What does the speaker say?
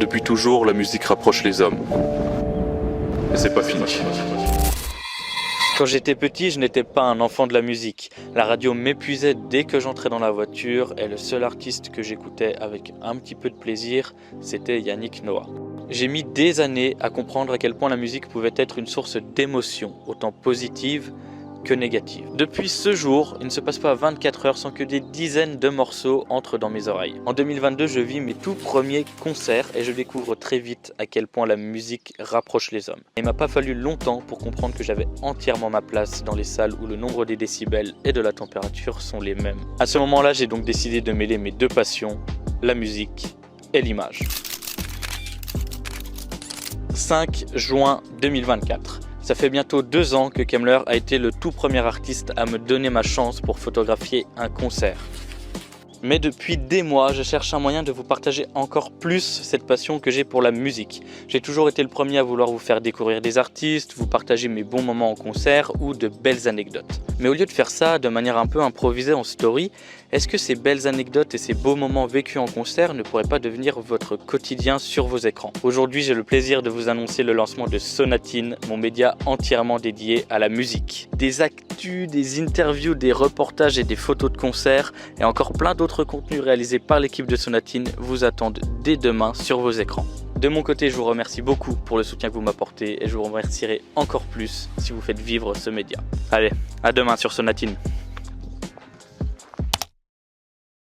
Depuis toujours, la musique rapproche les hommes. Et c'est pas fini. Quand j'étais petit, je n'étais pas un enfant de la musique. La radio m'épuisait dès que j'entrais dans la voiture et le seul artiste que j'écoutais avec un petit peu de plaisir, c'était Yannick Noah. J'ai mis des années à comprendre à quel point la musique pouvait être une source d'émotions, autant positives que négative. Depuis ce jour, il ne se passe pas 24 heures sans que des dizaines de morceaux entrent dans mes oreilles. En 2022, je vis mes tout premiers concerts et je découvre très vite à quel point la musique rapproche les hommes. Il m'a pas fallu longtemps pour comprendre que j'avais entièrement ma place dans les salles où le nombre des décibels et de la température sont les mêmes. À ce moment-là, j'ai donc décidé de mêler mes deux passions, la musique et l'image. 5 juin 2024. Ça fait bientôt 2 ans que Kemmler a été le tout premier artiste à me donner ma chance pour photographier un concert. Mais depuis des mois, je cherche un moyen de vous partager encore plus cette passion que j'ai pour la musique. J'ai toujours été le premier à vouloir vous faire découvrir des artistes, vous partager mes bons moments en concert ou de belles anecdotes. Mais au lieu de faire ça de manière un peu improvisée en story, est-ce que ces belles anecdotes et ces beaux moments vécus en concert ne pourraient pas devenir votre quotidien sur vos écrans? Aujourd'hui, j'ai le plaisir de vous annoncer le lancement de Sonatine, mon média entièrement dédié à la musique. Des actus, des interviews, des reportages et des photos de concerts et encore plein d'autres contenus réalisés par l'équipe de Sonatine vous attendent dès demain sur vos écrans. De mon côté, je vous remercie beaucoup pour le soutien que vous m'apportez et je vous remercierai encore plus si vous faites vivre ce média. Allez, à demain sur Sonatine.